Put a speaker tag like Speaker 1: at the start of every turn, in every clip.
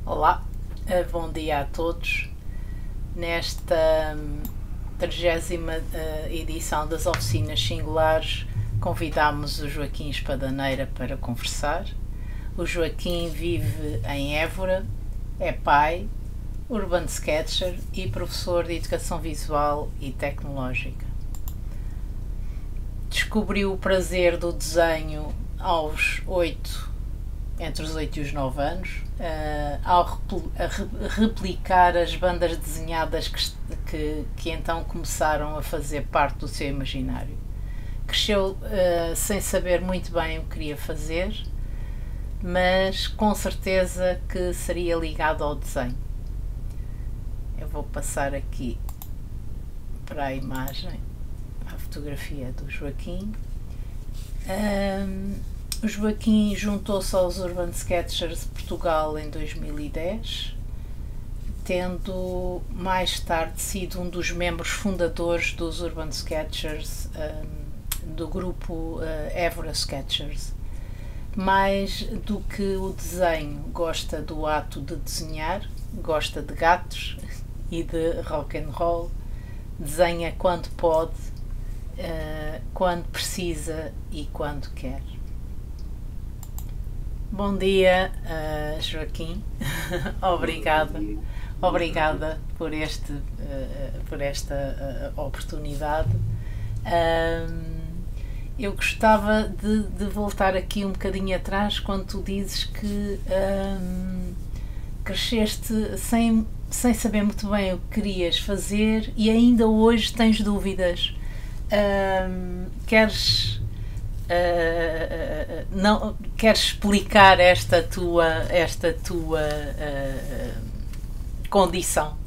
Speaker 1: Olá, bom dia a todos. Nesta 30ª edição das Oficinas Singulares, convidámos o Joaquim Espadaneira para conversar. O Joaquim vive em Évora, é pai, urban sketcher e professor de Educação Visual e Tecnológica. Descobriu o prazer do desenho aos 8, entre os 8 e os 9 anos, ao replicar as bandas desenhadas que então começaram a fazer parte do seu imaginário. Cresceu sem saber muito bem o que queria fazer, mas com certeza que seria ligado ao desenho. Eu vou passar aqui para a imagem, a fotografia do Joaquim. O Joaquim juntou-se aos Urban Sketchers de Portugal em 2010, tendo mais tarde sido um dos membros fundadores dos Urban Sketchers, do grupo Évora Sketchers. Mais do que o desenho, gosta do ato de desenhar, gosta de gatos e de rock and roll, desenha quando pode, quando precisa e quando quer. Bom dia, Joaquim. Obrigada por esta oportunidade. Eu gostava de voltar aqui um bocadinho atrás, quando tu dizes que cresceste sem saber muito bem o que querias fazer e ainda hoje tens dúvidas. Queres explicar esta tua condição?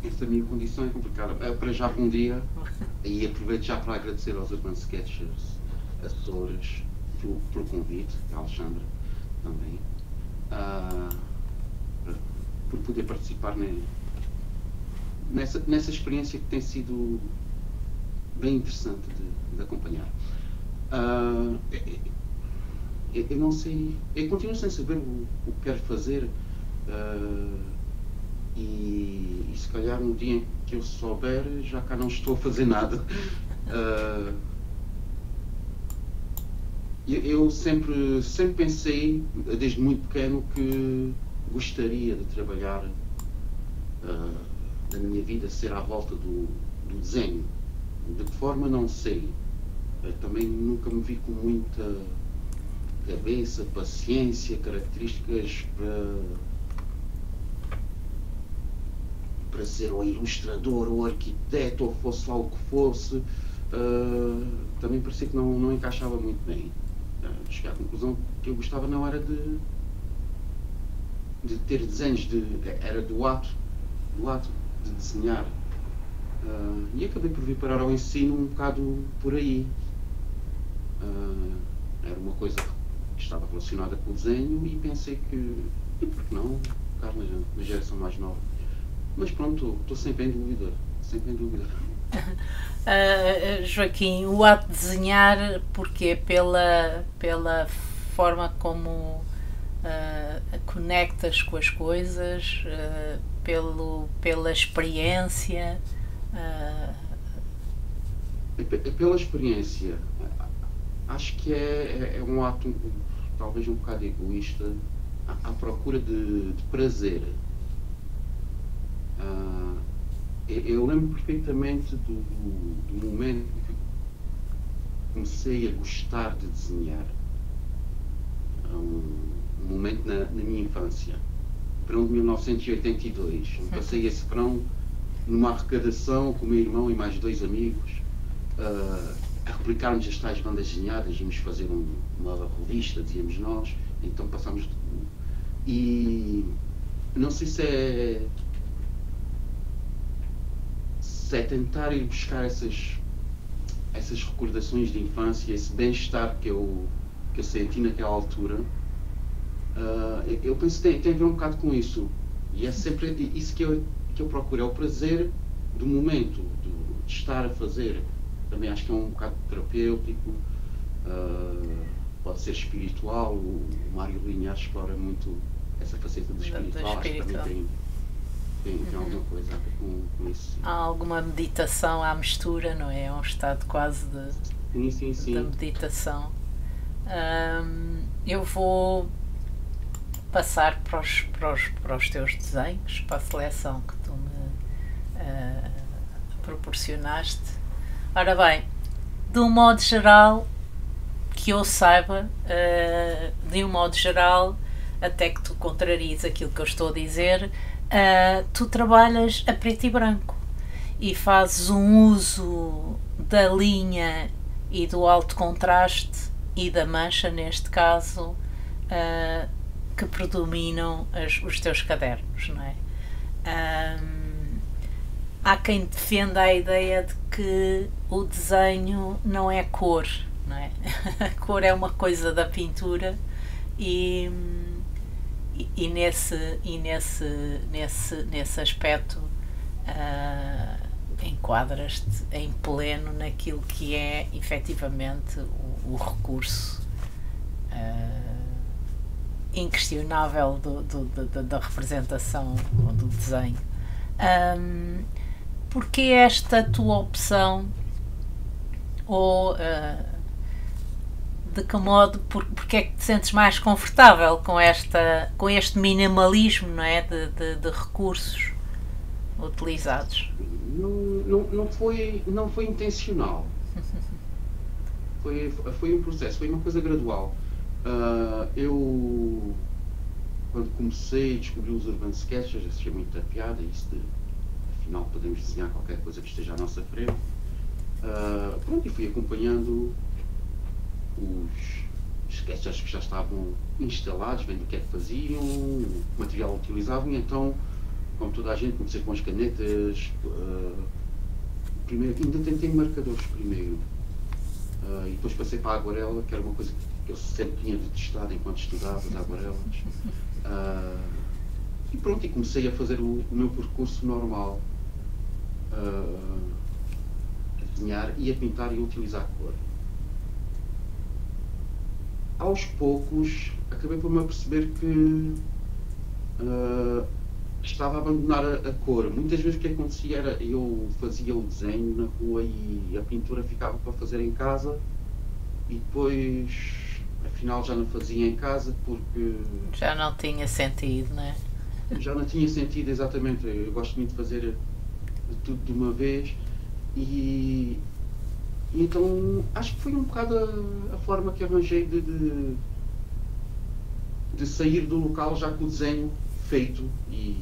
Speaker 2: Esta minha condição é complicada. Para já, bom dia, e aproveito já para agradecer aos Urban Sketchers Açores pelo convite, a Alexandra também, por poder participar nessa experiência que tem sido bem interessante de acompanhar. Eu não sei, eu continuo sem saber o que quero fazer, e se calhar no dia em que eu souber já cá não estou a fazer nada. Eu sempre pensei, desde muito pequeno, que gostaria de trabalhar, na minha vida, ser à volta do desenho. De que forma, não sei. Também nunca me vi com muita cabeça, paciência, características para ser ou ilustrador, ou arquiteto, ou fosse lá o que fosse. Também parecia que não encaixava muito bem. Cheguei à conclusão que eu gostava não era de ter desenhos, era do ato de desenhar. E acabei por vir parar ao ensino um bocado por aí. Era uma coisa que estava relacionada com o desenho e pensei que, e por que não, ficar na geração mais nova. Mas pronto, estou sempre em dúvida, sempre em dúvida.
Speaker 1: Joaquim, o ato de desenhar, porquê? Pela forma como conectas com as coisas, pela experiência?
Speaker 2: Pela experiência. Acho que é um ato talvez um bocado egoísta, à procura de prazer. Eu lembro perfeitamente do momento que comecei a gostar de desenhar. Um momento na minha infância, verão de 1982. Passei esse verão numa arrecadação com o meu irmão e mais dois amigos, a replicarmos as tais bandas desenhadas. Íamos fazer uma revista, dizíamos nós. Então passámos. E não sei se é tentar ir buscar essas recordações de infância, esse bem-estar que eu senti naquela altura. Eu penso que tem a ver um bocado com isso. E é sempre isso que eu procuro, é o prazer do momento, de estar a fazer. Também acho que é um bocado terapêutico, pode ser espiritual. O Mário Linhares explora muito essa faceta do
Speaker 1: do
Speaker 2: espiritual, acho que
Speaker 1: espírito.
Speaker 2: também tem alguma coisa a ver com isso.
Speaker 1: Há alguma meditação à mistura, não é? É um estado quase
Speaker 2: Sim, sim,
Speaker 1: de
Speaker 2: sim.
Speaker 1: meditação. Eu vou passar para os teus desenhos, para a seleção que tu me proporcionaste. Ora bem, de um modo geral, que eu saiba, de um modo geral, até que tu contraries aquilo que eu estou a dizer, tu trabalhas a preto e branco e fazes um uso da linha e do alto contraste e da mancha, neste caso, que predominam os teus cadernos, não é? Há quem defenda a ideia de que o desenho não é cor, não é? A cor é uma coisa da pintura e, nesse aspecto enquadras-te em pleno naquilo que é efetivamente o recurso inquestionável da representação do desenho. Porque esta tua opção, ou de que modo, porque é que te sentes mais confortável com este minimalismo, não é, de recursos utilizados?
Speaker 2: Não foi intencional. Foi um processo, foi uma coisa gradual. Eu, quando comecei a descobrir os Urban Sketchers, achei muita piada, isso de, afinal, podemos desenhar qualquer coisa que esteja à nossa frente. Pronto, e fui acompanhando os sketchers que já estavam instalados, vendo o que é que faziam, o material utilizavam, e então, como toda a gente, comecei com as canetas. Primeiro, ainda tentei marcadores primeiro, e depois passei para a aguarela, que era uma coisa que eu sempre tinha detestado enquanto estudava, as aguarelas. E pronto, e comecei a fazer o meu percurso normal, a desenhar e a pintar e a utilizar a cor. Aos poucos, acabei por me aperceber que estava a abandonar a cor. Muitas vezes o que acontecia era, eu fazia o desenho na rua e a pintura ficava para fazer em casa, e depois, afinal, já não fazia em casa porque
Speaker 1: Já não tinha sentido, não é?
Speaker 2: já não tinha sentido. Exatamente. Eu gosto muito de fazer tudo de uma vez, e então acho que foi um bocado a forma que arranjei de sair do local já com o desenho feito e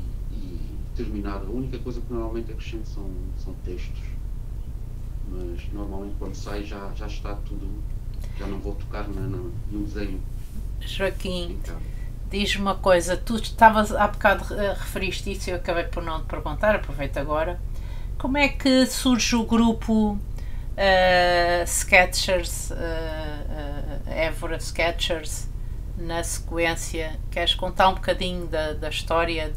Speaker 2: terminado. A única coisa que normalmente acrescento são textos, mas normalmente quando sai já está tudo, já não vou tocar no desenho.
Speaker 1: Joaquim,
Speaker 2: em casa.
Speaker 1: diz-me uma coisa, tu estavas há bocado, referiste isso e eu acabei por não te perguntar, aproveito agora. Como é que surge o grupo Sketchers, Évora Sketchers, na sequência? Queres contar um bocadinho da história,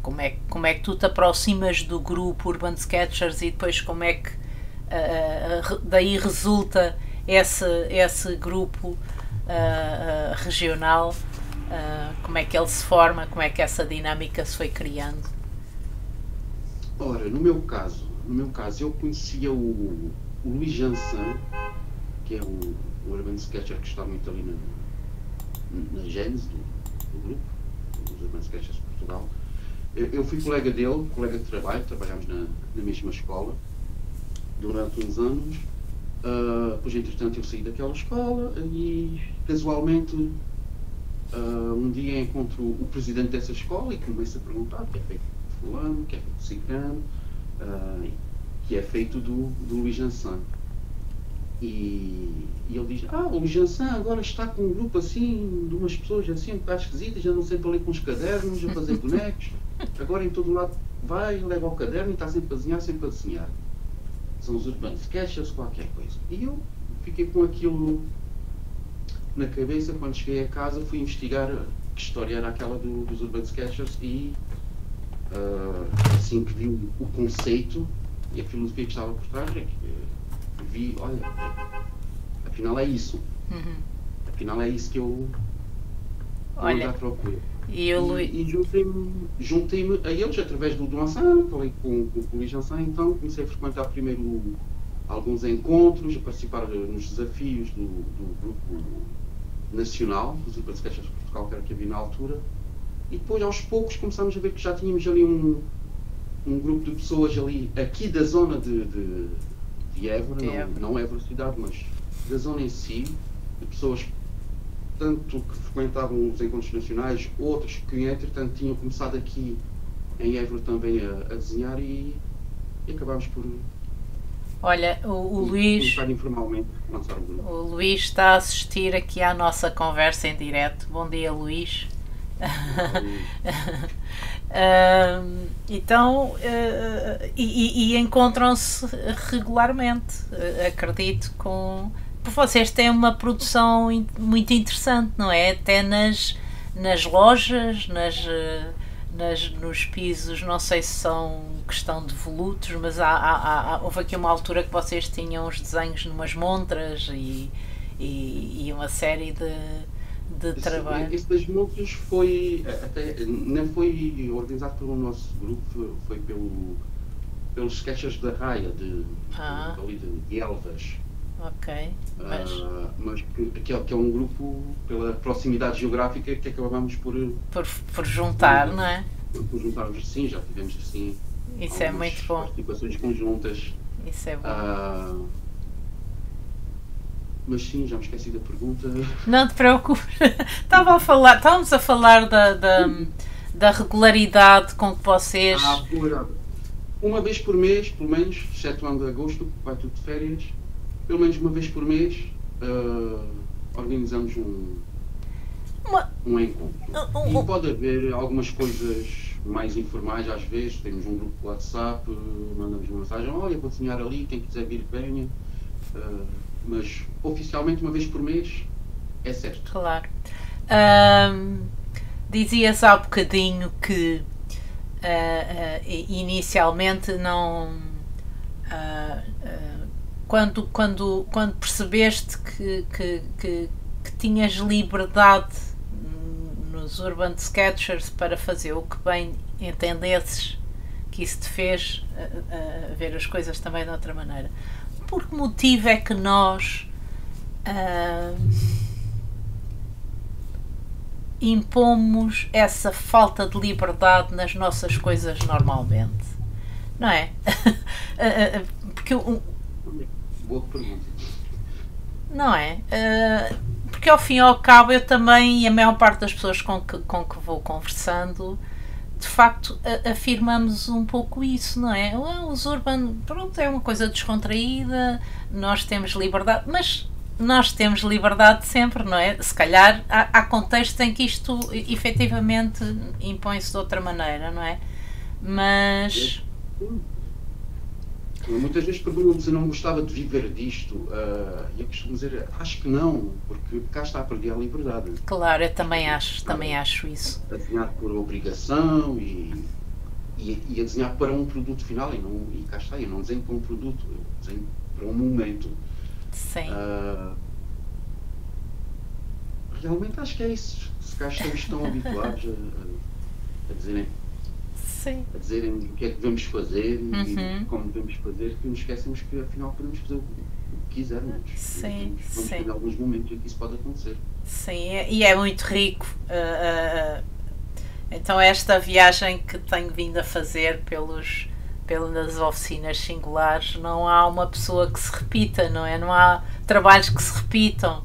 Speaker 1: como é que tu te aproximas do grupo Urban Sketchers e depois como é que daí resulta esse grupo regional, como é que ele se forma, como é que essa dinâmica se foi criando?
Speaker 2: Ora, no meu caso, eu conhecia o Luís Jansan, que é o Urban Sketcher que está muito ali na gênese do grupo, dos Urban Sketchers de Portugal. Eu fui colega dele, colega de trabalho, trabalhámos na mesma escola durante uns anos. Depois, entretanto, eu saí daquela escola e, casualmente, um dia encontro o presidente dessa escola e começo a perguntar o que é feito de fulano, o que é feito de ciclano, que é feito do Luís Jansan. E ele diz, o Luís Jansan agora está com um grupo assim, de umas pessoas assim um bocado esquisitas, andam sempre ali com os cadernos, a fazer bonecos, agora em todo o lado vai, leva o caderno e está sempre a desenhar, sempre a desenhar. São os Urban Sketchers, qualquer coisa. E eu fiquei com aquilo na cabeça. Quando cheguei a casa fui investigar que história era aquela dos Urban Sketchers e assim que vi o conceito e a filosofia que estava por trás, vi, olha, afinal é isso. Afinal é isso que eu ando à procura.
Speaker 1: E o Luís.
Speaker 2: E juntei-me a eles através do Ansan, falei com o Luís Ansan, então comecei a frequentar primeiro alguns encontros, a participar nos desafios do grupo nacional, dos Urban Sketchers de Portugal, que era que havia na altura, e depois aos poucos começámos a ver que já tínhamos ali um grupo de pessoas ali, aqui da zona de Évora, não Évora cidade, mas da zona em si, de pessoas tanto que frequentavam os encontros nacionais, outros que entretanto tinham começado aqui em Évora também a desenhar e acabámos por
Speaker 1: Olha, o Luís,
Speaker 2: começar informalmente a lançar o grupo.
Speaker 1: o Luís está a assistir aqui à nossa conversa em direto. Bom dia, Luís. Então, e encontram-se regularmente, acredito, vocês têm uma produção muito interessante, não é? Até nas lojas, nos pisos, não sei se são questão de volutos, mas houve aqui uma altura que vocês tinham os desenhos numas montras e uma série de trabalho.
Speaker 2: Esse das montras foi, até, não foi organizado pelo nosso grupo, foi pelos sketchers da Raia, ali de Elvas.
Speaker 1: Ok,
Speaker 2: mas que é um grupo, pela proximidade geográfica, que acabamos por
Speaker 1: juntar, não é?
Speaker 2: Por juntarmos, sim, já tivemos assim.
Speaker 1: Isso é muito bom.
Speaker 2: Participações conjuntas.
Speaker 1: Isso é bom.
Speaker 2: Mas sim, já me esqueci da pergunta.
Speaker 1: Não te preocupes. Estávamos a falar da regularidade com que vocês.
Speaker 2: Regularidade. Uma vez por mês, pelo menos, excetuando agosto, vai tudo de férias. Pelo menos uma vez por mês organizamos um encontro. E pode haver algumas coisas mais informais às vezes, temos um grupo de WhatsApp, mandamos uma mensagem, olha, vou desenhar ali, quem quiser vir venha, mas oficialmente uma vez por mês é certo.
Speaker 1: Claro. Dizias há bocadinho que inicialmente não... Quando percebeste que tinhas liberdade nos Urban Sketchers para fazer o que bem entendesses, que isso te fez ver as coisas também de outra maneira. Por que motivo é que nós impomos essa falta de liberdade nas nossas coisas normalmente? Não é? Porque
Speaker 2: boa pergunta.
Speaker 1: Não é? Porque ao fim e ao cabo eu também, e a maior parte das pessoas com que vou conversando, de facto afirmamos um pouco isso, não é? Os Urban, pronto, é uma coisa descontraída, nós temos liberdade, mas nós temos liberdade sempre, não é? Se calhar há contextos em que isto efetivamente impõe-se de outra maneira, não é? Mas...
Speaker 2: Muitas vezes perguntam-me se eu não gostava de viver disto, e eu costumo dizer, acho que não, porque cá está a perder a liberdade.
Speaker 1: Claro, eu também acho isso.
Speaker 2: A desenhar por obrigação e a desenhar para um produto final, e cá está, eu não desenho para um produto, eu desenho para um momento.
Speaker 1: Sim.
Speaker 2: Realmente acho que é isso, se cá estamos tão habituados a dizerem.
Speaker 1: Sim.
Speaker 2: A dizerem o que é que devemos fazer e como devemos fazer, que nos esquecemos que afinal podemos fazer o que quisermos.
Speaker 1: Sim,
Speaker 2: vamos ter alguns momentos em que isso pode acontecer.
Speaker 1: Sim, e é muito rico. Então esta viagem que tenho vindo a fazer pelas oficinas singulares, não há uma pessoa que se repita, não é? Não há trabalhos que se repitam.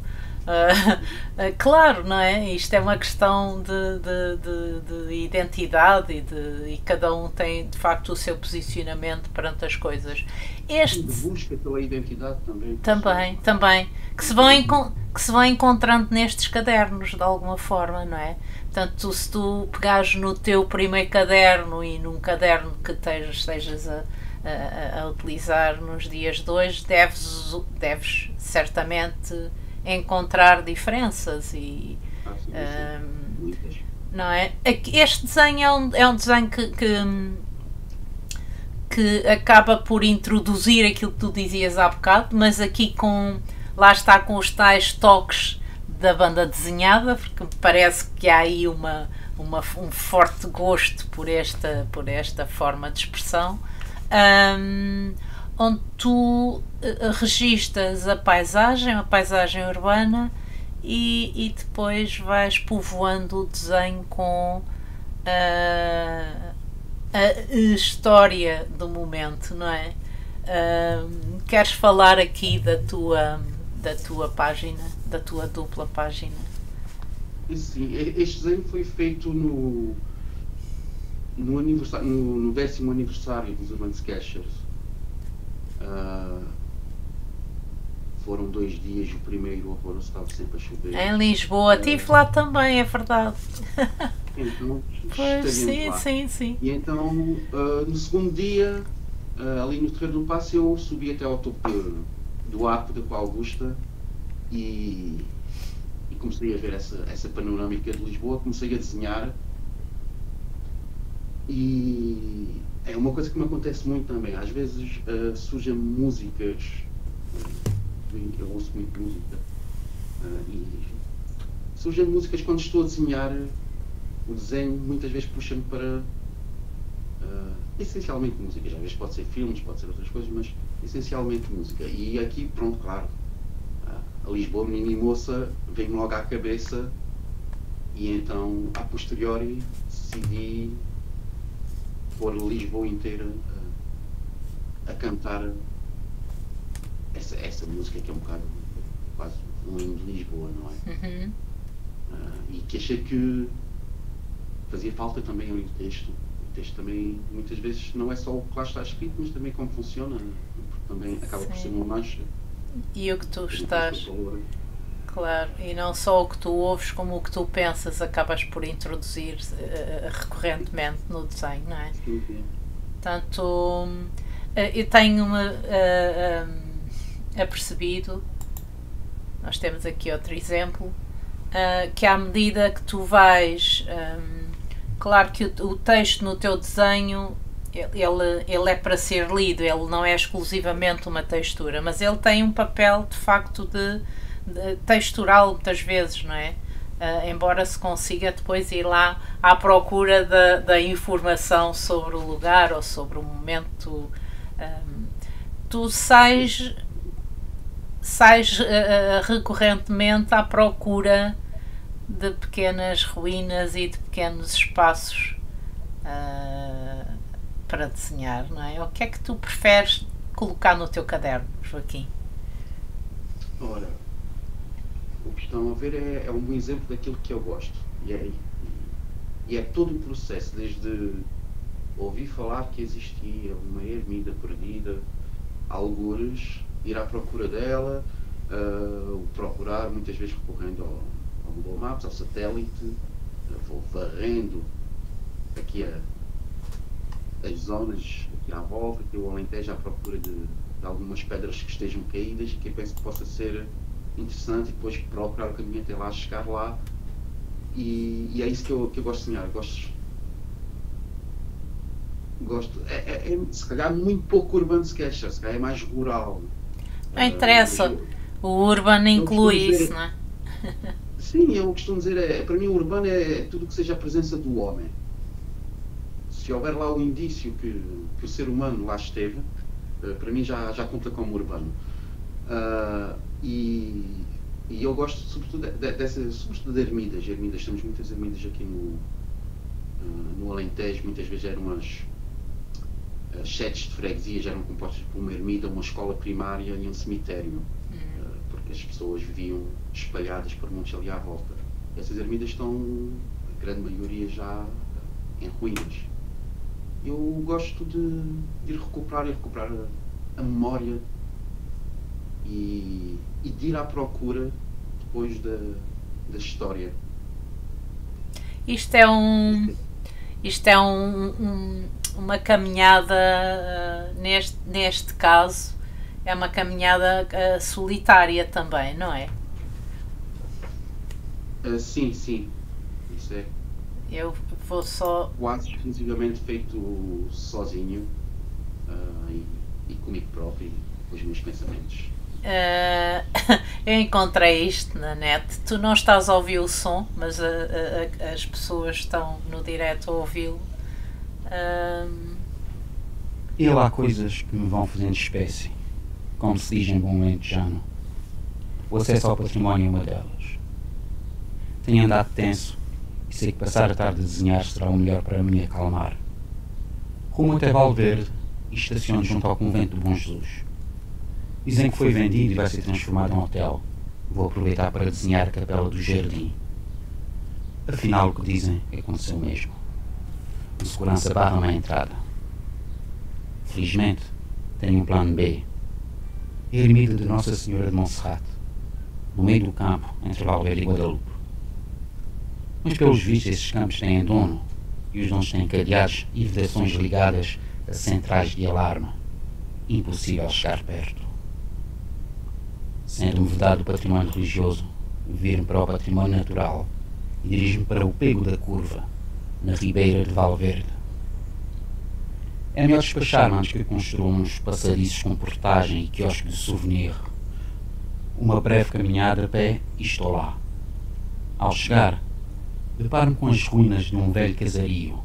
Speaker 1: Claro, não é? Isto é uma questão de identidade e cada um tem de facto o seu posicionamento perante as coisas.
Speaker 2: De busca pela identidade também.
Speaker 1: Que se vão encontrando nestes cadernos de alguma forma, não é? Portanto, se tu pegares no teu primeiro caderno e num caderno que estejas a utilizar nos dias de hoje, deves certamente encontrar diferenças e não é? Este desenho é um desenho que acaba por introduzir aquilo que tu dizias há bocado, mas aqui lá está com os tais toques da banda desenhada, porque parece que há aí uma um forte gosto por esta forma de expressão, onde tu registas a paisagem urbana e depois vais povoando o desenho com a história do momento, não é? Queres falar aqui da tua página, da tua dupla página?
Speaker 2: Sim, este desenho foi feito no 10º aniversário dos Urban Sketchers. Foram 2 dias, o primeiro horror estava sempre a chover.
Speaker 1: Em Lisboa, estive lá também, é verdade.
Speaker 2: Então,
Speaker 1: Pois, sim,
Speaker 2: lá.
Speaker 1: sim, sim.
Speaker 2: E então, no segundo dia, ali no Terreiro do Paço, eu subi até ao topo do Arco da Augusta e comecei a ver essa panorâmica de Lisboa, comecei a desenhar e é uma coisa que me acontece muito também. Às vezes surgem músicas, eu ouço muito música, e surgem músicas quando estou a desenhar. O desenho muitas vezes puxa-me para essencialmente música. Às vezes pode ser filmes, pode ser outras coisas, mas essencialmente música. E aqui, pronto, claro, a Lisboa, menina e moça, vem logo à cabeça e então, a posteriori, decidi pôr Lisboa inteira a cantar essa música que é um bocado quase um hino de Lisboa, não é?
Speaker 1: Uhum.
Speaker 2: E que achei que fazia falta também ali o texto. O texto também, muitas vezes, não é só o que lá está escrito, mas também como funciona, porque também acaba por ser uma mancha.
Speaker 1: E o que tu estás, claro, e não só o que tu ouves, como o que tu pensas, acabas por introduzir recorrentemente no desenho, não é?
Speaker 2: Sim, sim.
Speaker 1: Portanto, eu tenho-me apercebido, nós temos aqui outro exemplo, que à medida que tu vais, claro que o texto no teu desenho ele é para ser lido, ele não é exclusivamente uma textura, mas ele tem um papel de facto de textural muitas vezes, não é? Embora se consiga depois ir lá à procura da informação sobre o lugar ou sobre o momento, tu sais recorrentemente à procura de pequenas ruínas e de pequenos espaços para desenhar, não é? O que é que tu preferes colocar no teu caderno, Joaquim?
Speaker 2: Ora, o que estão a ver é um bom exemplo daquilo que eu gosto. E é todo o processo, desde ouvir falar que existia uma ermida perdida, algures, ir à procura dela, procurar muitas vezes recorrendo ao Google Maps, ao satélite, vou varrendo aqui as zonas aqui à volta, aqui o Alentejo à procura de algumas pedras que estejam caídas e que eu penso que possa ser interessante e depois procurar o caminho até lá, chegar lá e é isso que eu gosto de desenhar. Gosto se calhar muito pouco urban sketcher, se calhar é mais rural.
Speaker 1: Não interessa, o urban inclui isso, não é?
Speaker 2: Sim, eu costumo dizer, para mim o urbano é tudo que seja a presença do homem. Se houver lá um indício que o ser humano lá esteve, para mim já conta como urbano. E eu gosto sobretudo sobretudo de ermidas. Ermidas, temos muitas ermidas aqui no Alentejo, muitas vezes eram as sedes de freguesias eram compostas por uma ermida, uma escola primária e um cemitério, porque as pessoas viviam espalhadas por montes ali à volta. Essas ermidas estão, a grande maioria, já em ruínas. Eu gosto de ir recuperar a memória e de ir à procura depois da história.
Speaker 1: Isto é uma caminhada, neste caso, é uma caminhada solitária também, não é?
Speaker 2: Sim, sim. Isso é.
Speaker 1: Eu vou só.
Speaker 2: Quase exclusivamente feito sozinho e comigo próprio e com os meus pensamentos.
Speaker 1: Uh, eu encontrei isto na net. Tu não estás a ouvir o som, mas as pessoas estão no direto a ouvi-lo. Uh,
Speaker 3: E lá há coisas que me vão fazendo espécie, como se diz em bom lentejano. O acesso ao património é uma delas. Tenho andado tenso e sei que passar a tarde a desenhar será o melhor para me acalmar. Rumo até Valverde e estaciono junto ao convento do Bom Jesus. Dizem que foi vendido e vai ser transformado em hotel. Vou aproveitar para desenhar a capela do jardim. Afinal, o que dizem aconteceu mesmo. O segurança barra-me à entrada. Felizmente, tenho um plano B. A ermida de Nossa Senhora de Monserrate, no meio do campo, entre Valverde e Guadalupe. Mas pelos vistos esses campos têm dono, e os donos têm cadeados e vedações ligadas a centrais de alarme. Impossível chegar perto. Sendo-me vedado o património religioso, viro-me para o património natural e dirijo-me para o Pego da Curva, na ribeira de Valverde. É melhor despachar-me antes que construam uns passadiços com portagem e quiosque de souvenir. Uma breve caminhada a pé e estou lá. Ao chegar, deparo-me com as ruínas de um velho casario.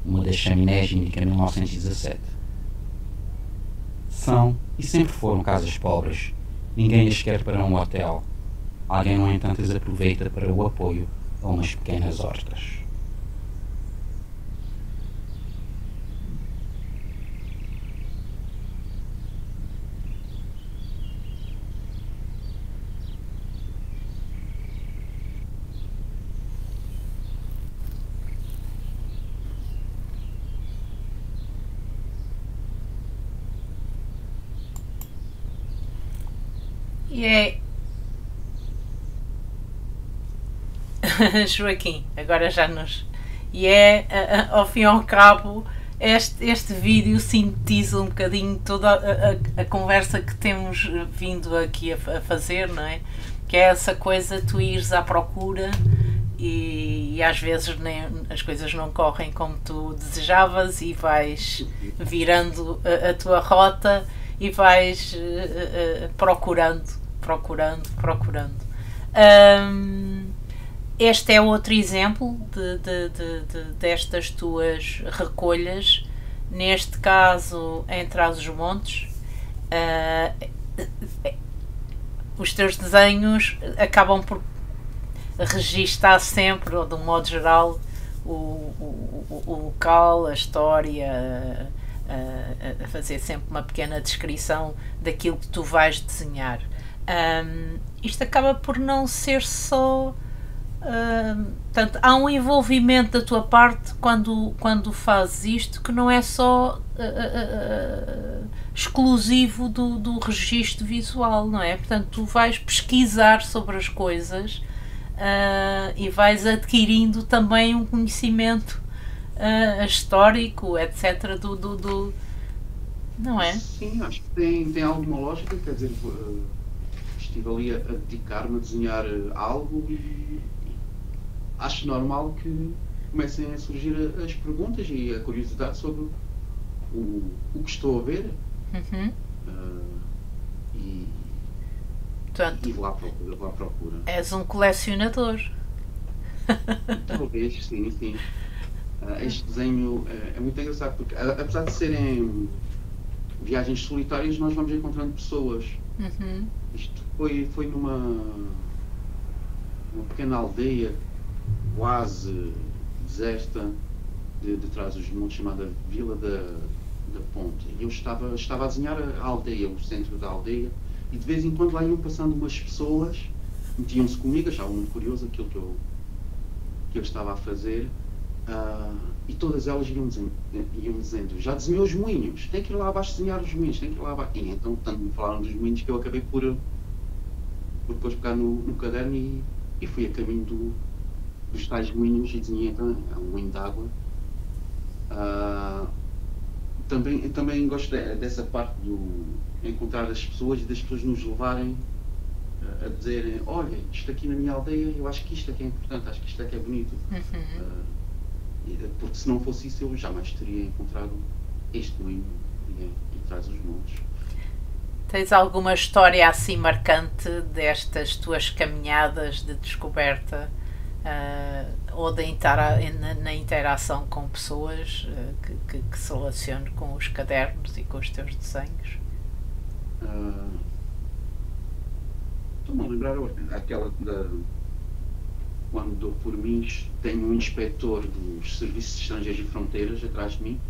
Speaker 3: Uma das chaminés indica 1917. São e sempre foram casas pobres. Ninguém as quer para um hotel. Alguém, no entanto, as aproveita para o apoio a umas pequenas hortas.
Speaker 1: e é. Joaquim, agora já nos. E é, ao fim e ao cabo, este vídeo sintetiza um bocadinho toda a conversa que temos vindo aqui a fazer, não é? Que é essa coisa, tu ires à procura e às vezes nem, as coisas não correm como tu desejavas e vais virando a tua rota e vais procurando. Este é outro exemplo destas tuas recolhas, neste caso em Trás-os-Montes. Os teus desenhos acabam por registar sempre, ou de um modo geral, o local, a história, a fazer sempre uma pequena descrição daquilo que tu vais desenhar. Isto acaba por não ser só... portanto, há um envolvimento da tua parte quando fazes isto que não é só exclusivo do registro visual, não é? Portanto, tu vais pesquisar sobre as coisas e vais adquirindo também um conhecimento histórico, etc. Não é?
Speaker 2: Sim, acho que tem alguma lógica, quer dizer, estive ali a dedicar-me a desenhar algo e acho normal que comecem a surgir as perguntas e a curiosidade sobre o que estou a ver.
Speaker 1: Uhum.
Speaker 2: E lá à procura.
Speaker 1: És um colecionador.
Speaker 2: Talvez, sim. Este desenho é muito engraçado porque, apesar de serem viagens solitárias, nós vamos encontrando pessoas.
Speaker 1: Uhum.
Speaker 2: Isto foi numa pequena aldeia quase deserta de Trás-os-Montes, chamada Vila da Ponte. E eu estava a desenhar a aldeia, o centro da aldeia, e de vez em quando lá iam passando umas pessoas, metiam-se comigo, achavam muito curioso aquilo que eu estava a fazer, e todas elas iam dizendo: já desenhou os moinhos, tem que ir lá abaixo desenhar os moinhos, tem que ir lá abaixo. E então tanto me falaram dos moinhos que eu acabei por depois pegar no caderno e fui a caminho dos tais moinhos e desenhei então um moinho de água. Também gosto dessa parte do encontrar as pessoas e das pessoas nos levarem a dizerem: olha, isto aqui na minha aldeia, eu acho que isto é que é importante, acho que isto é que é bonito.
Speaker 1: Uhum.
Speaker 2: Porque se não fosse isso eu jamais teria encontrado este moinho e Trás-os-Montes.
Speaker 1: Tens alguma história assim marcante destas tuas caminhadas de descoberta ou na interação com pessoas que se relacionam com os cadernos e com os teus desenhos?
Speaker 2: Estou-me a lembrar aquela quando por mim tenho um inspetor dos Serviços Estrangeiros e Fronteiras atrás de mim,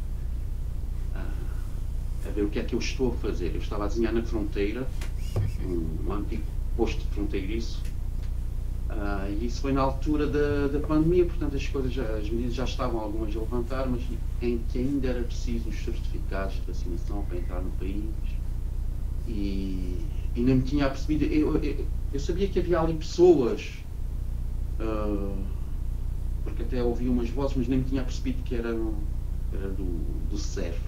Speaker 2: a ver o que é que eu estou a fazer. Eu estava a desenhar na fronteira, um antigo posto fronteiriço, e isso foi na altura da pandemia, portanto as medidas já estavam algumas a levantar, mas em que ainda era preciso os certificados de vacinação para entrar no país, e nem me tinha apercebido. Eu sabia que havia ali pessoas, porque até ouvi umas vozes, mas nem me tinha percebido que era do CERF,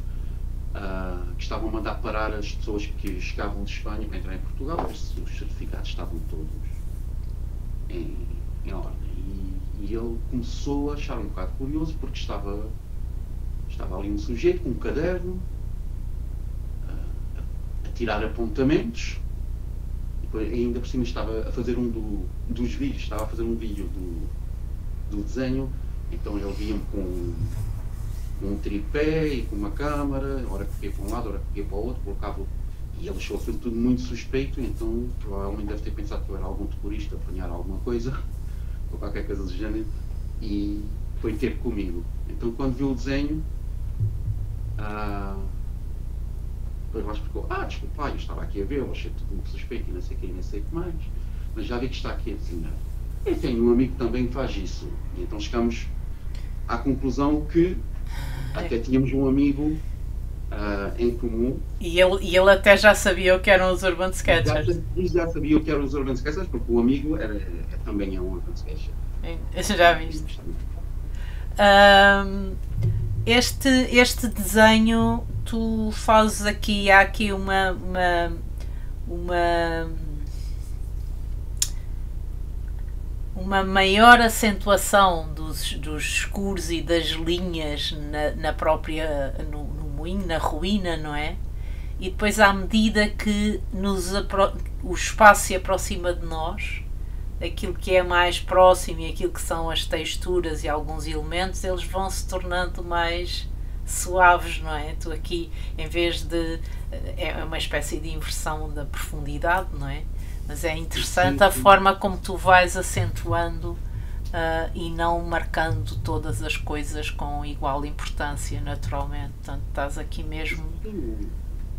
Speaker 2: que estavam a mandar parar as pessoas que chegavam de Espanha para entrar em Portugal, ver se os certificados estavam todos em ordem. E ele começou a achar um bocado curioso, porque estava ali um sujeito com um caderno a tirar apontamentos. Ainda por cima estava a fazer dos vídeos, estava a fazer um vídeo do desenho, então ele via-me com um tripé e com uma câmara, hora que ia para um lado, hora que ia para o outro, colocava, e ele achou aquilo tudo muito suspeito, então provavelmente deve ter pensado que eu era algum terrorista, apanhar alguma coisa, ou qualquer coisa do género, e foi ter comigo. Então quando viu o desenho, depois lá explicou, desculpa, eu estava aqui a ver, eu achei tudo muito suspeito e não sei o que, nem sei o que mais, mas já vi que está aqui a desenhar. Eu tenho um amigo que também faz isso, e então chegamos à conclusão que até tínhamos um amigo em comum.
Speaker 1: E ele até já sabia o que eram os Urban Sketchers.
Speaker 2: Já sabia o que eram os Urban Sketchers, porque o amigo também é um Urban Sketcher.
Speaker 1: Já viste? Este desenho, tu fazes aqui, há aqui uma maior acentuação dos escuros e das linhas na própria, no moinho, na ruína, não é? E depois, à medida que o espaço se aproxima de nós, aquilo que é mais próximo e aquilo que são as texturas e alguns elementos, eles vão se tornando mais suaves, não é? Tu aqui, em vez de... é uma espécie de inversão da profundidade, não é? Mas é interessante a forma como tu vais acentuando e não marcando todas as coisas com igual importância, naturalmente. Portanto, estás aqui mesmo...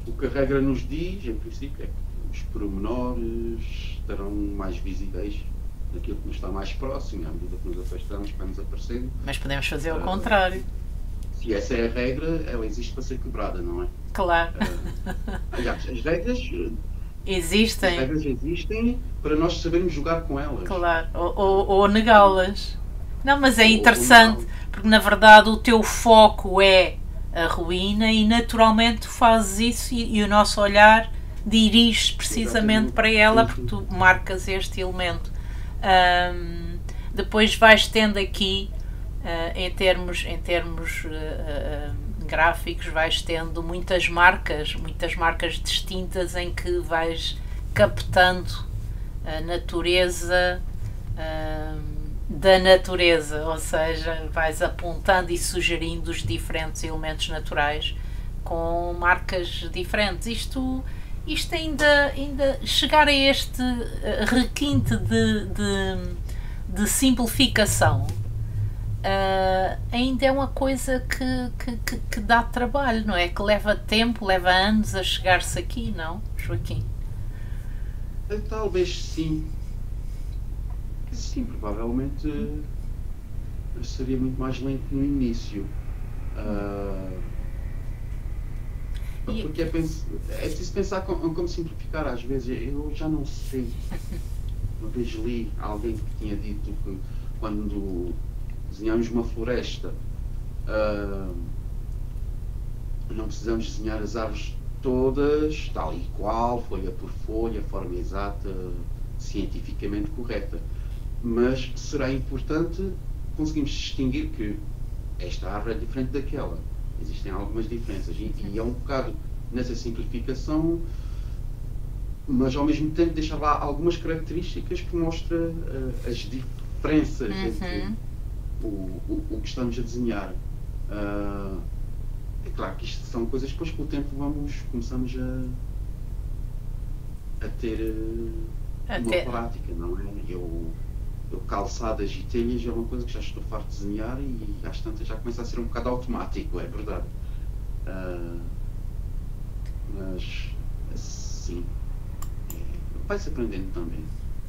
Speaker 2: O que a regra nos diz, em princípio, é que os pormenores estarão mais visíveis naquilo que nos está mais próximo, à medida que nos afastamos, vai nos aparecendo.
Speaker 1: Mas podemos fazer o contrário.
Speaker 2: Se essa é a regra, ela existe para ser quebrada, não é?
Speaker 1: Claro.
Speaker 2: Aliás, as regras
Speaker 1: existem.
Speaker 2: As regras existem para nós sabermos jogar com elas.
Speaker 1: Claro, ou negá-las. Não, mas é interessante, porque na verdade o teu foco é a ruína e naturalmente tu fazes isso e o nosso olhar dirige precisamente para ela, porque tu marcas este elemento. Depois vais tendo aqui, em termos gráficos, vais tendo muitas marcas distintas em que vais captando a natureza da natureza, ou seja, vais apontando e sugerindo os diferentes elementos naturais com marcas diferentes. Isto ainda chegar a este requinte de simplificação ainda é uma coisa que dá trabalho, não é? Que leva tempo, leva anos a chegar-se aqui, não, Joaquim?
Speaker 2: Talvez sim. Sim, provavelmente seria muito mais lento no início. Porque é preciso pensar como simplificar às vezes. Eu já não sei. Uma vez li alguém que tinha dito que quando desenhamos uma floresta não precisamos desenhar as árvores todas tal e qual, folha por folha, forma exata, cientificamente correta. Mas será importante conseguirmos distinguir que esta árvore é diferente daquela. Existem algumas diferenças e é um bocado nessa simplificação mas ao mesmo tempo deixa lá algumas características que mostram as diferenças entre o que estamos a desenhar. É claro que isto são coisas que depois com o tempo começamos a ter uma prática, não é? Eu calçadas e telhas é uma coisa que já estou farto de desenhar e às tantas já começa a ser um bocado automático, é verdade. Mas sim, vai-se aprendendo também.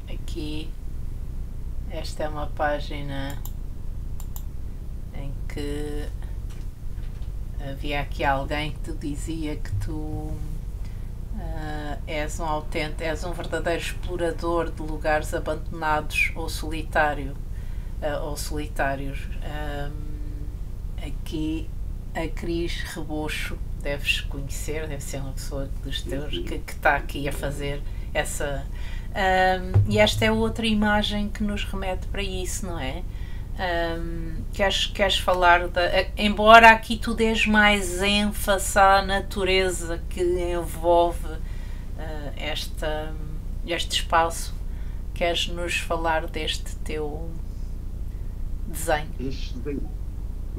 Speaker 1: Aqui, esta é uma página em que havia aqui alguém que te dizia que tu és um verdadeiro explorador de lugares abandonados ou solitários. Aqui a Cris Rebocho, deves conhecer, deve ser uma pessoa dos teus que está aqui a fazer essa. E esta é outra imagem que nos remete para isso, não é? Queres falar embora aqui tu dês mais ênfase à natureza que envolve este espaço, queres nos falar deste teu desenho?
Speaker 2: Este desenho,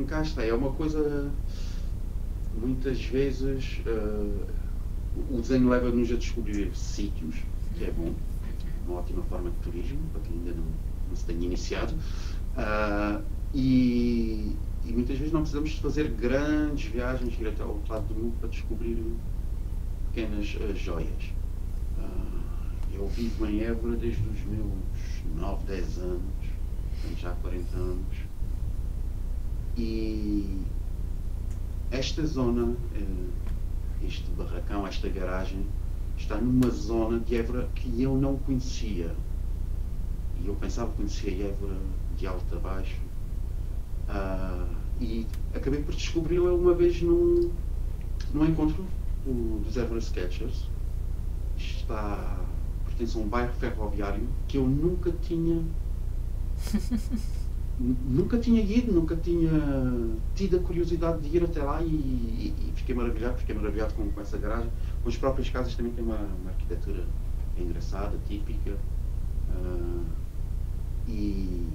Speaker 2: cá está, é uma coisa, muitas vezes o desenho leva-nos a descobrir sítios, que é bom, uma ótima forma de turismo para quem ainda não se tenha iniciado. E muitas vezes não precisamos de fazer grandes viagens, ir até ao outro lado do mundo para descobrir pequenas joias. Eu vivo em Évora desde os meus 9, 10 anos, tenho já 40 anos, e esta zona, este barracão, esta garagem, está numa zona de Évora que eu não conhecia. E eu pensava que conhecia Évora de alto a baixo, e acabei por descobri-la uma vez num encontro dos Évora Sketchers. Pertence a um bairro ferroviário que eu nunca tinha ido, nunca tinha tido a curiosidade de ir até lá, e fiquei maravilhado com essa garagem. As próprias casas também têm uma arquitetura engraçada, típica, e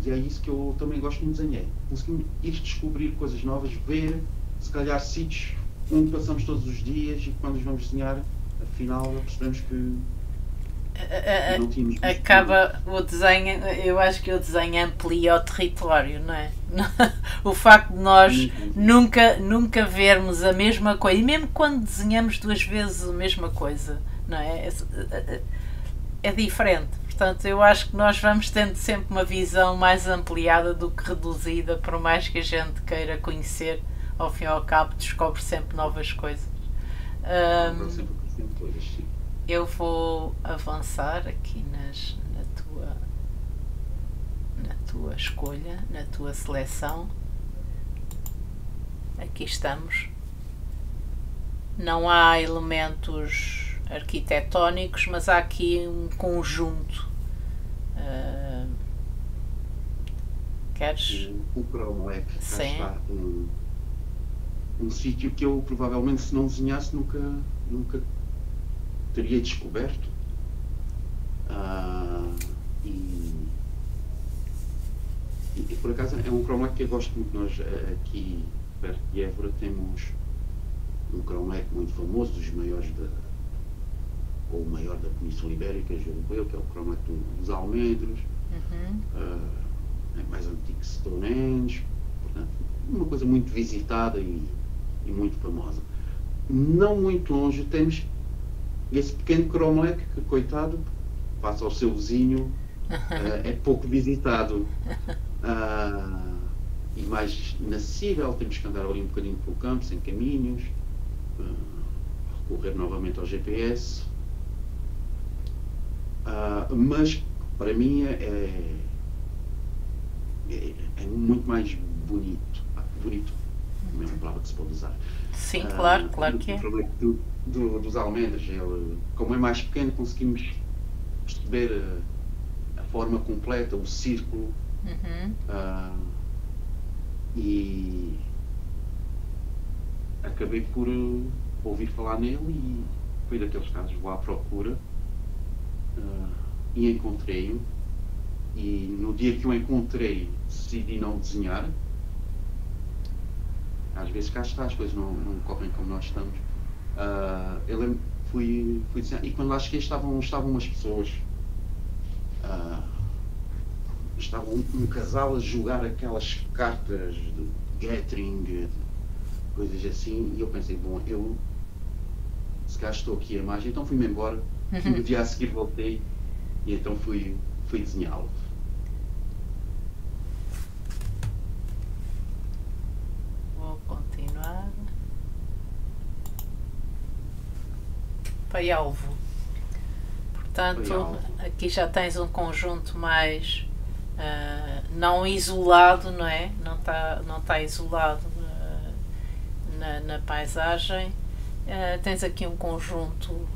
Speaker 2: é isso que eu também gosto de desenhar. Conseguimos ir descobrir coisas novas, ver, se calhar, sítios onde passamos todos os dias, e quando os vamos desenhar, afinal percebemos que não tínhamos visto.
Speaker 1: Acaba o desenho, eu acho que o desenho amplia o território, não é? O facto de nós nunca vermos a mesma coisa, e mesmo quando desenhamos 2 vezes a mesma coisa, não é? É diferente. Portanto, eu acho que nós vamos tendo sempre uma visão mais ampliada do que reduzida, por mais que a gente queira conhecer, ao fim e ao cabo descobre sempre novas coisas. Eu vou avançar aqui na tua escolha, na tua seleção. Aqui estamos. Não há elementos arquitetónicos, mas há aqui um conjunto. Queres?
Speaker 2: O Cromlech, cá
Speaker 1: Sim.
Speaker 2: está um sítio que eu provavelmente, se não desenhasse, nunca teria descoberto. E por acaso é um Cromlech que eu gosto muito. Nós aqui perto de Évora temos um Cromlech muito famoso, dos maiores ou o maior da Península Ibérica, julgo eu, que é o Cromlech dos Almendros. É mais antigo que Stonehenge, portanto, uma coisa muito visitada e muito famosa. Não muito longe temos esse pequeno Cromlech que, coitado, face ao seu vizinho, é pouco visitado. E mais inacessível, temos que andar ali um bocadinho pelo campo, sem caminhos, recorrer novamente ao GPS. Mas para mim é muito mais bonito. Bonito, não é uma palavra que se pode usar.
Speaker 1: Sim, claro que é.
Speaker 2: Dos almendros, como é mais pequeno, conseguimos perceber a forma completa, o círculo. E acabei por ouvir falar nele, e foi daqueles casos, vou à procura e encontrei-o. E no dia que o encontrei, decidi não desenhar. Às vezes cá está, as coisas não correm como nós estamos. Eu lembro que fui desenhar, e quando lá cheguei estavam umas pessoas, estava um casal a jogar aquelas cartas de Gathering, coisas assim, e eu pensei, bom, eu se cá estou aqui a mais, então fui-me embora. No dia a seguir voltei e então fui desenhá-lo.
Speaker 1: Vou continuar. Paialvo. Portanto,
Speaker 2: Paialvo.
Speaker 1: aqui já tens um conjunto mais não isolado, não é? Não está isolado na paisagem. Tens aqui um conjunto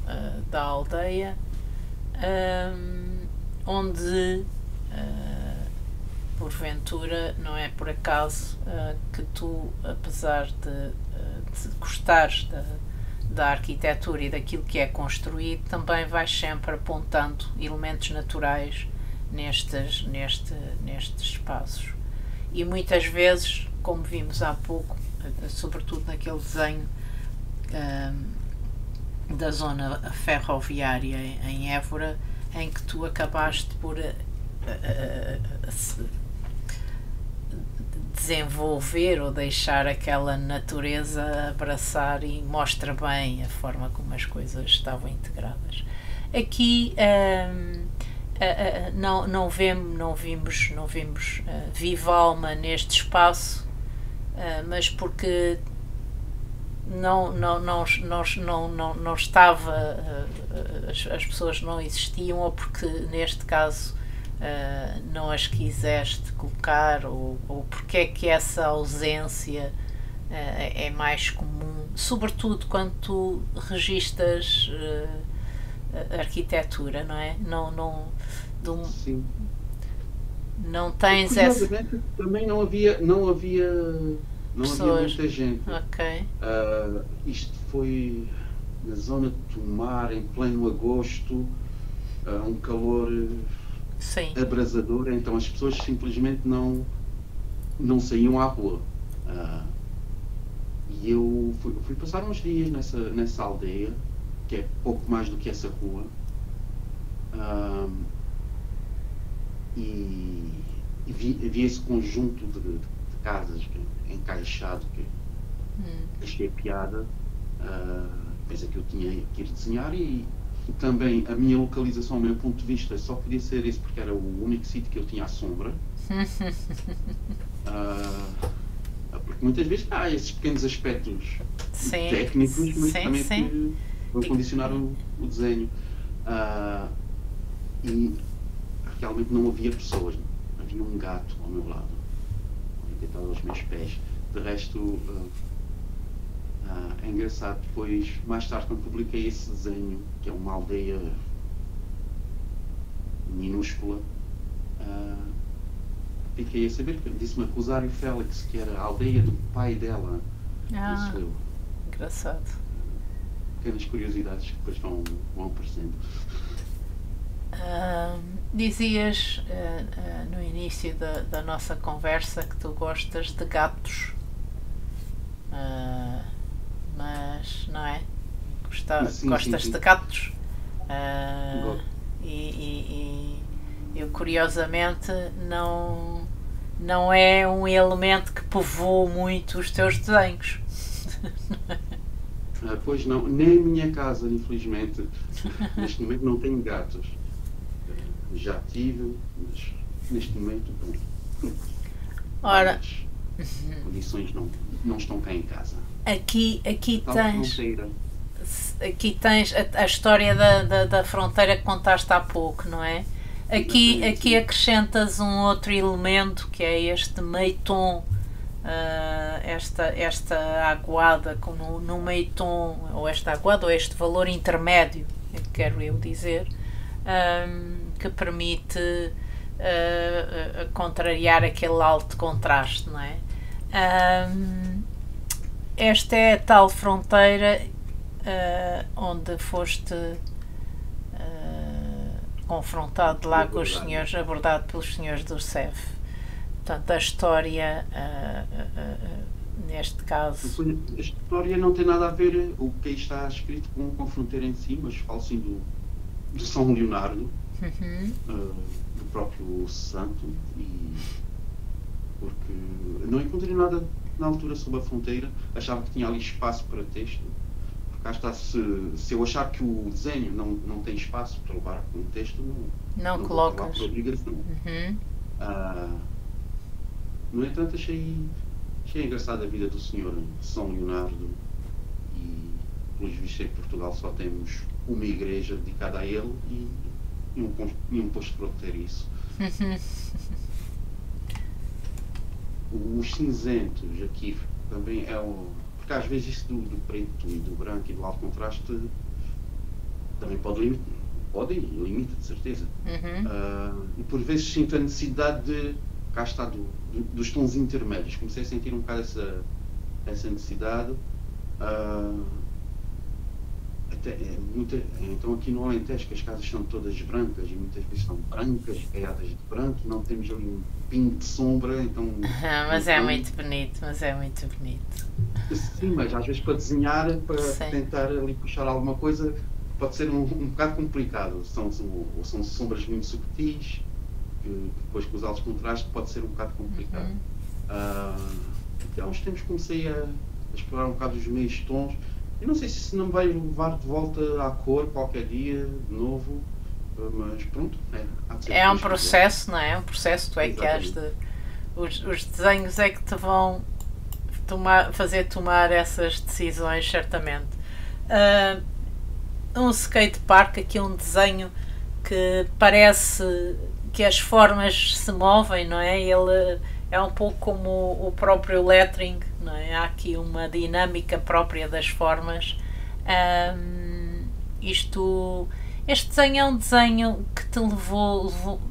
Speaker 1: da aldeia onde porventura não é por acaso que tu, apesar de gostares da arquitetura e daquilo que é construído, também vais sempre apontando elementos naturais nestes espaços. E muitas vezes, como vimos há pouco, sobretudo naquele desenho da zona ferroviária em Évora, em que tu acabaste por desenvolver ou deixar aquela natureza abraçar, e mostra bem a forma como as coisas estavam integradas. Aqui não vimos viva alma neste espaço, mas porque não estava, as pessoas não existiam, ou porque neste caso não as quiseste colocar, ou porque é que essa ausência é mais comum, sobretudo quando tu registas arquitetura, não é?
Speaker 2: Sim.
Speaker 1: Não tens essa.
Speaker 2: Também não havia muita gente.
Speaker 1: Ok.
Speaker 2: Isto foi na zona de Tomar, em pleno agosto, um calor
Speaker 1: Sim.
Speaker 2: abrasador, então as pessoas simplesmente não saíam à rua. E eu fui passar uns dias nessa aldeia, que é pouco mais do que essa rua, e vi esse conjunto de casas encaixado, que achei piada. Pensei que eu tinha que ir desenhar, e também a minha localização, o meu ponto de vista, só podia ser esse porque era o único sítio que eu tinha à sombra. Porque muitas vezes há esses pequenos aspectos técnicos, mas também que vão condicionar o desenho. E realmente não havia pessoas, havia um gato ao meu lado, deitado aos meus pés. De resto, é engraçado, depois, mais tarde, quando publiquei esse desenho, que é uma aldeia minúscula, fiquei a saber, disse-me a Rosário Félix, que era a aldeia do pai dela. Isso eu.
Speaker 1: Engraçado.
Speaker 2: Pequenas curiosidades que depois vão aparecendo.
Speaker 1: Dizias no início da nossa conversa que tu gostas de gatos, mas não é? Gostas de gatos? E eu, curiosamente, não é um elemento que povoa muito os teus desenhos.
Speaker 2: Pois não, nem a minha casa, infelizmente. Neste momento não tenho gatos. Já tive, mas neste momento
Speaker 1: Ora,
Speaker 2: as condições não estão cá em casa.
Speaker 1: Aqui tens a história da fronteira que contaste há pouco, não é? Aqui acrescentas um outro elemento, que é este meio tom, esta aguada no meio tom, ou esta aguada, ou este valor intermédio, quero eu dizer, que permite contrariar aquele alto contraste, não é? Esta é a tal fronteira onde foste confrontado lá com os senhores, abordado pelos senhores do CEF. Portanto, a história, neste caso...
Speaker 2: A história não tem nada a ver o que aí está escrito com a fronteira em si, mas falo sim do São Leonardo, do próprio santo, e porque não encontrei nada na altura sobre a fronteira, achava que tinha ali espaço para texto. Cá está, se eu achar que o desenho não tem espaço para levar um texto,
Speaker 1: não
Speaker 2: colocas.
Speaker 1: Vou levar
Speaker 2: por obrigação. No entanto, achei engraçada a vida do senhor São Leonardo, e pelos vistos em Portugal só temos uma igreja dedicada a ele e um posto fronteiriço. Os cinzentos aqui também é porque às vezes isso do preto e do branco e do alto contraste também pode e limita, de certeza. E por vezes sinto a necessidade de, cá está, dos tons intermédios. Comecei a sentir um bocado essa necessidade. Então aqui no Alentejo, que as casas são todas brancas e muitas vezes são brancas, caiadas de branco, não temos ali um pingo de sombra, então...
Speaker 1: mas é muito bonito,
Speaker 2: Sim, mas às vezes para desenhar, para tentar ali puxar alguma coisa, pode ser um bocado complicado. São sombras muito subtis, que depois com os altos contrastes pode ser um bocado complicado. Há uns tempos comecei a explorar um bocado os meios tons. Eu não sei se não me vai levar de volta à cor qualquer dia, de novo, mas pronto.
Speaker 1: É um processo, não é? É um processo, tu é que has de... Os desenhos é que te vão fazer tomar essas decisões, certamente. Um skatepark, aqui um desenho que parece que as formas se movem, não é? Ele é um pouco como o próprio lettering, não é? Há aqui uma dinâmica própria das formas. Este desenho é um desenho que te levou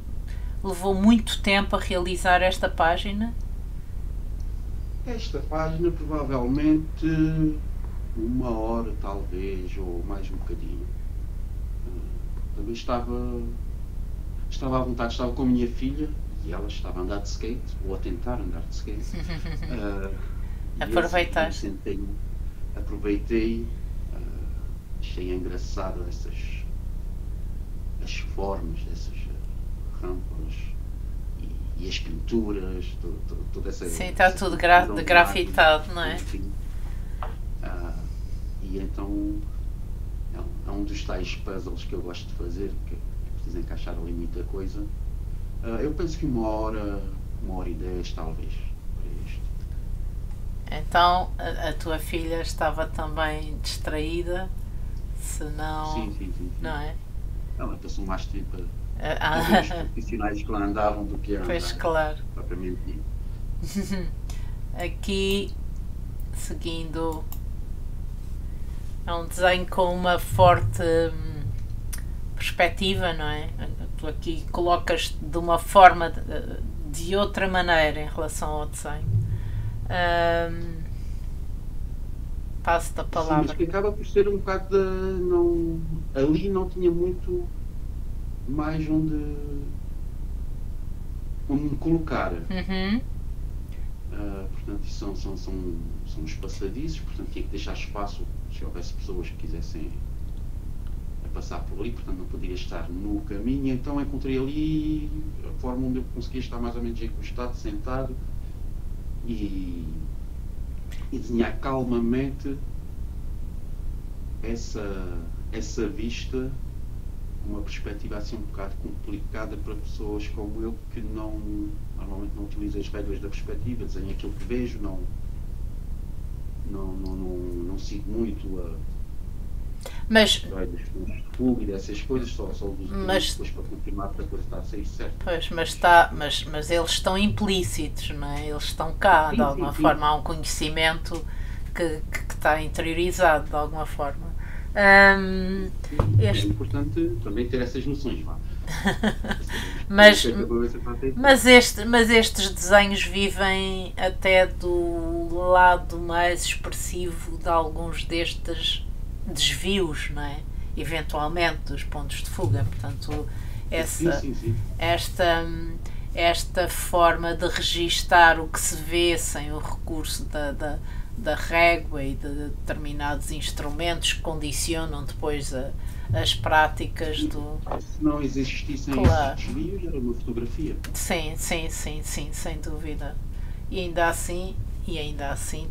Speaker 1: muito tempo a realizar esta página?
Speaker 2: Esta página provavelmente 1 hora, talvez, ou mais um bocadinho. Também estava à vontade, estava com a minha filha e ela estava a andar de skate, ou a tentar andar de skate.
Speaker 1: Aproveitaste?
Speaker 2: Aproveitei, achei engraçado as formas dessas rampas e as pinturas, toda essa...
Speaker 1: Sim, está tudo grafitado, não é?
Speaker 2: Enfim. E então é um dos tais puzzles que eu gosto de fazer, que preciso encaixar ali muita coisa. Eu penso que 1 hora e 10 talvez para isto.
Speaker 1: Então a tua filha estava também distraída, senão...
Speaker 2: Sim.
Speaker 1: Não é?
Speaker 2: Ela passou mais tempo a ver os profissionais que lá andavam do que a andar.
Speaker 1: Pois, claro.
Speaker 2: Propriamente dito.
Speaker 1: Aqui, seguindo, é um desenho com uma forte perspectiva, não é? Tu aqui colocas de uma forma de outra maneira em relação ao desenho. Passo-te a palavra.
Speaker 2: Sim, mas que acaba por ser um bocado ali não tinha muito mais onde me colocar. Portanto, isso são os passadiços, portanto tinha que deixar espaço se houvesse pessoas que quisessem passar por ali, portanto não poderia estar no caminho, então encontrei ali a forma onde eu conseguia estar mais ou menos encostado, sentado e desenhar calmamente essa vista, uma perspectiva assim um bocado complicada para pessoas como eu, que normalmente não utilizo as regras da perspectiva, desenho aquilo que vejo, não sigo muito
Speaker 1: mas
Speaker 2: dos pontos de fuga e dessas coisas, só uso depois para confirmar que a coisa está a sair certo.
Speaker 1: Pois, mas eles estão implícitos, não é? Eles estão cá, de alguma forma, há um conhecimento que está interiorizado de alguma forma.
Speaker 2: É importante também ter essas noções, vá.
Speaker 1: mas estes desenhos vivem até do lado mais expressivo de alguns destes desvios, não é? Eventualmente dos pontos de fuga. Portanto, esta forma de registar o que se vê sem o recurso da régua e de determinados instrumentos que condicionam depois as práticas do...
Speaker 2: Se não existissem
Speaker 1: Claro.
Speaker 2: esses desvios, era uma fotografia.
Speaker 1: Sim, sem dúvida. E ainda assim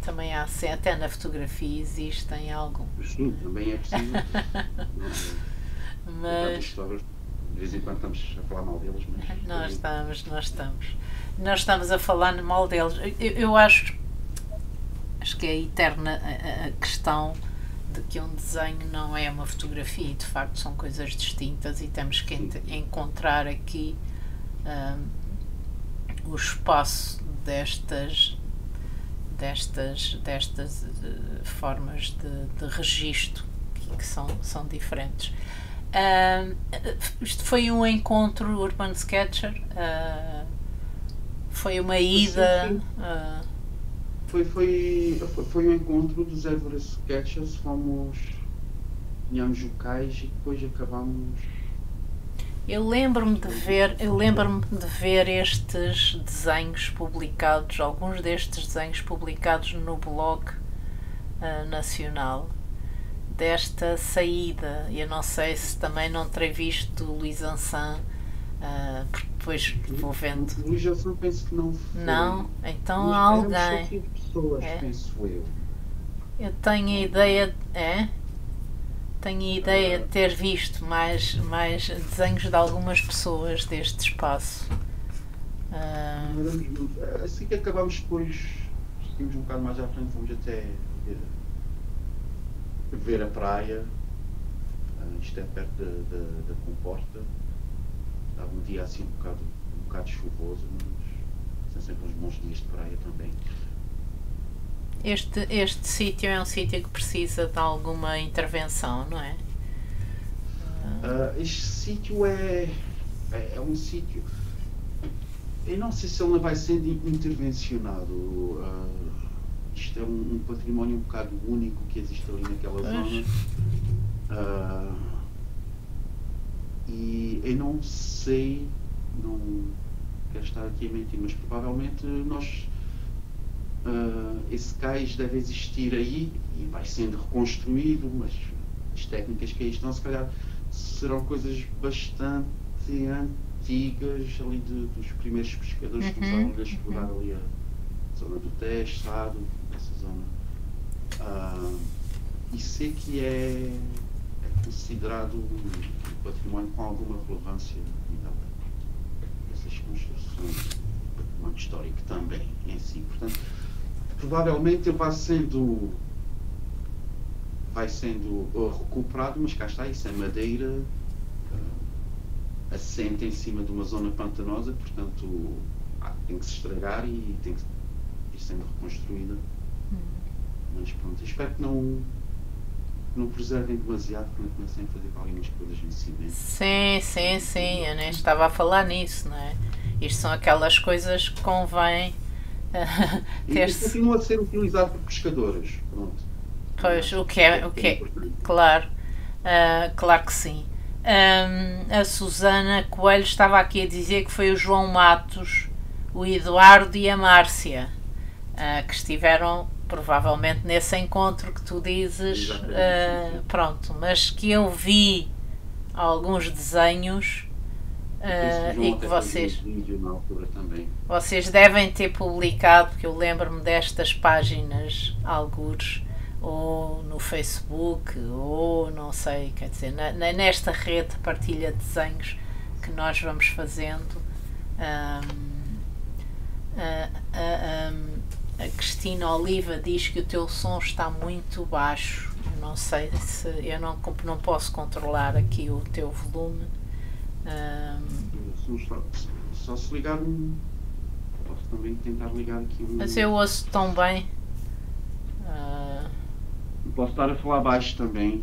Speaker 1: também há, até na fotografia existem alguns.
Speaker 2: Sim, também é possível.
Speaker 1: Mas
Speaker 2: De vez em quando estamos a falar mal deles, mas...
Speaker 1: nós estamos a falar mal deles. Eu acho que é eterna a questão de que um desenho não é uma fotografia, e de facto são coisas distintas, e temos que encontrar aqui o espaço destas formas de registro que são diferentes. Isto foi um encontro Urban Sketcher? Foi uma ida?
Speaker 2: Foi um encontro dos Everest Sketchers. Tínhamos o cais e depois acabámos.
Speaker 1: Eu lembro-me de ver estes desenhos publicados, alguns destes desenhos publicados no blog nacional, desta saída. Eu não sei se também não terei visto o Luís Ansan, porque depois vou vendo.
Speaker 2: O Luís Ansan penso que não foi.
Speaker 1: Não? Então há alguém.
Speaker 2: Pessoas, penso eu.
Speaker 1: Eu tenho a ideia. Tenho a ideia de ter visto mais desenhos de algumas pessoas deste espaço.
Speaker 2: Assim que acabámos depois, seguimos um bocado mais à frente, fomos até ver a praia. Isto é perto da Comporta. Estava um dia assim um bocado chuvoso, mas são sempre uns bons dias de praia também.
Speaker 1: Este sítio é um sítio que precisa de alguma intervenção, não é?
Speaker 2: Este sítio é um sítio... Eu não sei se ele vai sendo intervencionado. Isto é um património um bocado único que existe ali naquela zona. E eu não sei, não quero estar aqui a mentir, mas provavelmente esse cais deve existir aí e vai sendo reconstruído, mas as técnicas que aí estão, se calhar, serão coisas bastante antigas ali dos primeiros pescadores que começaram a explorar ali a zona do Tejo, Sado, essa zona. E sei que é considerado um património com alguma relevância essas construções, património histórico também em si. Portanto, provavelmente ele vai sendo recuperado, mas cá está, isso é madeira assente em cima de uma zona pantanosa, portanto tem que se estragar e tem que ir sendo reconstruída. Mas pronto, espero que não preservem demasiado, porque não comecem a fazer algumas coisas em cimento.
Speaker 1: Sim, eu nem estava a falar nisso, não é? Isto são aquelas coisas que convém
Speaker 2: Isto continua a ser utilizado por pescadores, pronto.
Speaker 1: Pois, o que é claro, claro que sim. A Susana Coelho estava aqui a dizer que foi o João Matos, o Eduardo e a Márcia que estiveram provavelmente nesse encontro que tu dizes, pronto, mas que eu vi alguns desenhos e que vocês devem ter publicado, porque eu lembro-me destas páginas, algures, ou no Facebook, ou não sei, quer dizer, nesta rede de partilha de desenhos que nós vamos fazendo. A Cristina Oliva diz que o teu som está muito baixo. Eu não sei se eu não posso controlar aqui o teu volume.
Speaker 2: Só se ligar posso também tentar ligar aqui
Speaker 1: mas eu ouço tão bem.
Speaker 2: Posso estar a falar baixo também.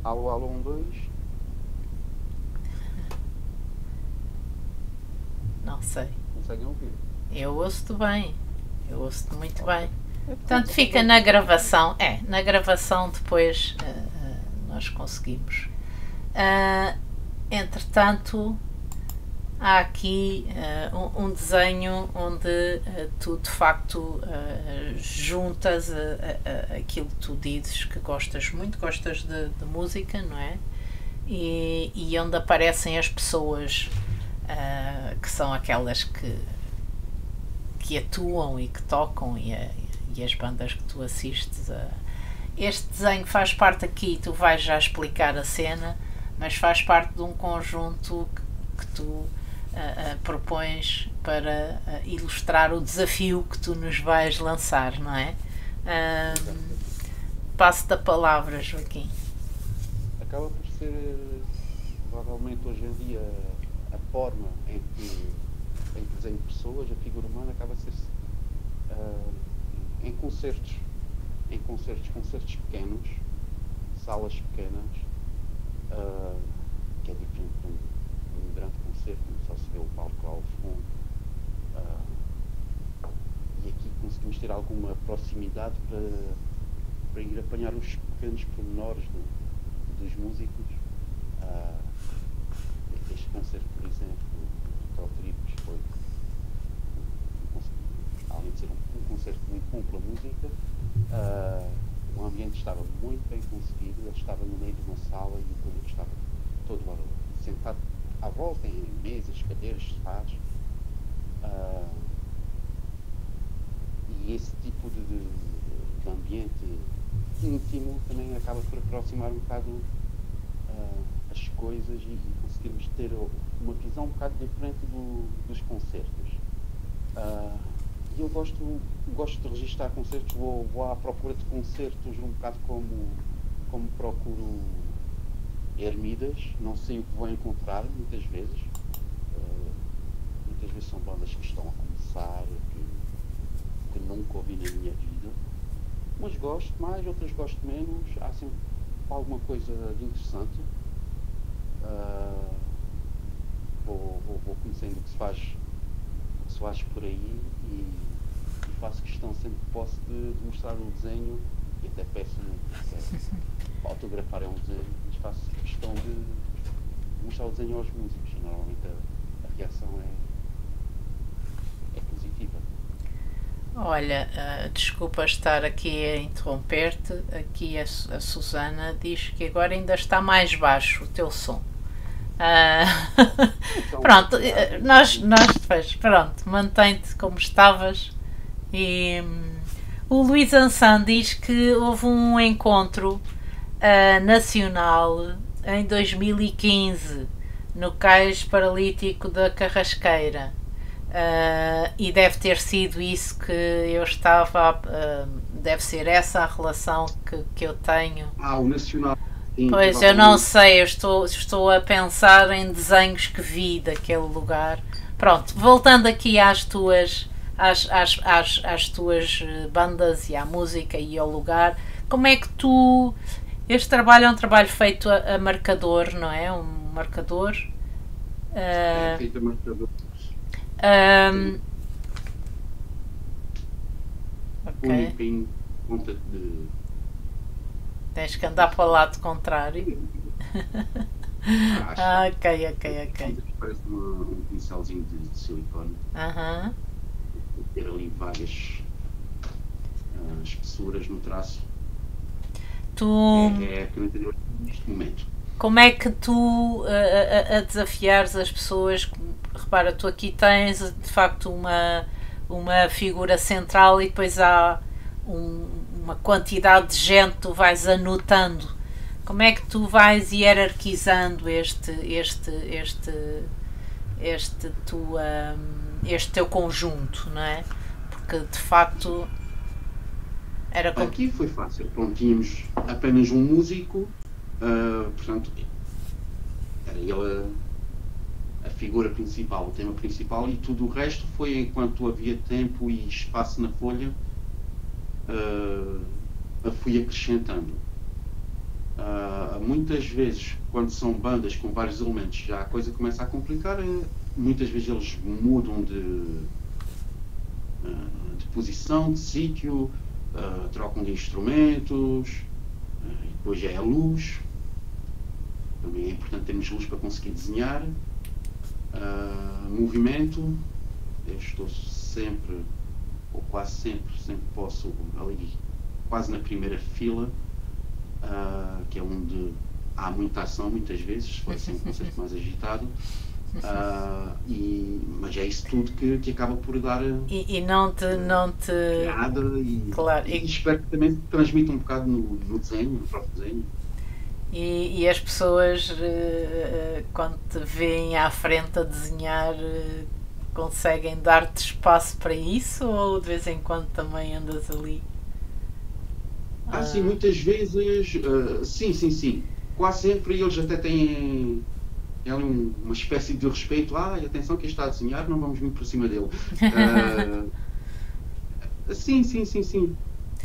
Speaker 2: Alô, 1, 2.
Speaker 1: Não sei.
Speaker 2: Conseguem ouvir?
Speaker 1: Eu ouço-te bem. Eu ouço-te muito bem. Portanto, fica na gravação. Na gravação depois nós conseguimos. Entretanto, há aqui um desenho onde tu de facto juntas aquilo que tu dizes que gostas muito, gostas de música, não é? E onde aparecem as pessoas que são aquelas que atuam e que tocam e as bandas que tu assistes. Este desenho faz parte aqui, tu vais já explicar a cena, mas faz parte de um conjunto que tu propões para ilustrar o desafio que tu nos vais lançar, não é? Passo-te a palavra, Joaquim.
Speaker 4: Acaba por ser, provavelmente hoje em dia, a forma em que desenho pessoas, a figura humana acaba a ser em concertos pequenos, salas pequenas, que é diferente de um grande concerto, onde só se vê o palco lá ao fundo. E aqui conseguimos ter alguma proximidade para ir apanhar os pequenos pormenores dos músicos. Este concerto, por exemplo, do Tautribos foi, além de ser um concerto muito bom pela música, o ambiente estava muito bem conseguido. Ele estava no meio de uma sala e o público estava todo sentado à volta, em mesas, cadeiras, sofás. E esse tipo de ambiente íntimo também acaba por aproximar um bocado as coisas e conseguirmos ter uma visão um bocado diferente dos concertos. E eu gosto de registrar concertos, vou à procura de concertos um bocado como procuro ermidas, não sei o que vou encontrar muitas vezes. Muitas vezes são bandas que estão a começar, que nunca ouvi na minha vida. Umas gosto mais, outras gosto menos, há sempre alguma coisa de interessante. Vou conhecendo o que se faz por aí e faço questão sempre que posso de mostrar um desenho, e até peço-me autografar um desenho, mas faço questão de mostrar o desenho aos músicos e normalmente a reação é positiva.
Speaker 1: Olha, desculpa estar aqui a interromper-te. Aqui a Susana diz que agora ainda está mais baixo o teu som. Então, pronto, nós depois, pronto, mantém-te como estavas. E o Luís Ansan diz que houve um encontro nacional em 2015 no Cais Paralítico da Carrasqueira. E deve ter sido isso que eu estava deve ser essa a relação que eu tenho.
Speaker 2: O Nacional. Sim,
Speaker 1: pois, eu não sei, eu estou a pensar em desenhos que vi daquele lugar. Pronto, voltando aqui às tuas bandas e à música e ao lugar, como é que tu... Este trabalho é um trabalho feito a marcador, não é? Um marcador?
Speaker 2: É feito a marcador.
Speaker 1: Ok.
Speaker 2: Tem conta de...
Speaker 1: Tens que andar para o lado contrário. Ok.
Speaker 2: Parece um pincelzinho de silicone. Ter ali várias espessuras no traço. É que eu entendo neste momento.
Speaker 1: Como é que tu, a desafiares as pessoas, repara, tu aqui tens de facto uma figura central e depois há uma quantidade de gente, tu vais anotando. Como é que tu vais hierarquizando este teu conjunto, não é? Porque de facto era como...
Speaker 2: Aqui foi fácil. Pronto, tínhamos apenas um músico, portanto era ele a figura principal, o tema principal, e tudo o resto foi enquanto havia tempo e espaço na folha, fui acrescentando. Muitas vezes, quando são bandas com vários elementos, já a coisa começa a complicar. Muitas vezes eles mudam de posição, de sítio, trocam de instrumentos, e depois é a luz. Também é importante termos luz para conseguir desenhar. Movimento, eu estou sempre, ou quase sempre posso ali, quase na primeira fila, que é onde há muita ação, muitas vezes, pode ser um concerto mais agitado. Mas é isso tudo que acaba por dar
Speaker 1: E não te
Speaker 2: piada
Speaker 1: claro,
Speaker 2: e espero que também transmita um bocado no desenho, no próprio desenho.
Speaker 1: e as pessoas quando te veem à frente a desenhar conseguem dar-te espaço para isso, ou de vez em quando também andas ali?
Speaker 2: Sim, muitas vezes, sim. Quase sempre eles até têm ali uma espécie de respeito. Atenção que está a desenhar, não vamos vir por cima dele. Sim.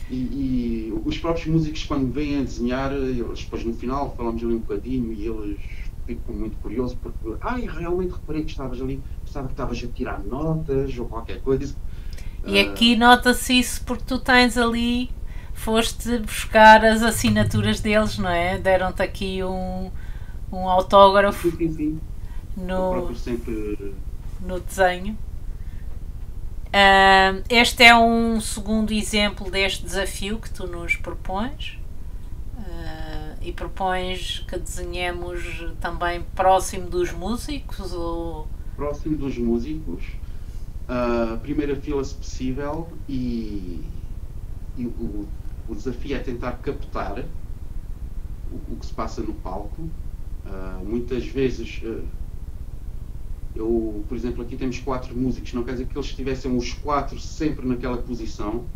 Speaker 2: E os próprios músicos, quando vêm a desenhar, eles depois no final falamos ali um bocadinho e eles ficam muito curiosos porque realmente reparei que estavas ali, pensava que estavas a tirar notas ou qualquer coisa.
Speaker 1: E aqui nota-se isso porque tu tens ali, foste buscar as assinaturas deles, não é? Deram-te aqui um autógrafo
Speaker 2: Sim.
Speaker 1: no
Speaker 2: Sempre...
Speaker 1: no desenho. Este é um segundo exemplo deste desafio que tu nos propões, e propões que desenhemos também próximo dos músicos? Ou...
Speaker 2: Próximo dos músicos, primeira fila se possível, e o desafio é tentar captar o que se passa no palco. Muitas vezes por exemplo, aqui temos 4 músicos, não quer dizer que eles estivessem os 4 sempre naquela posição.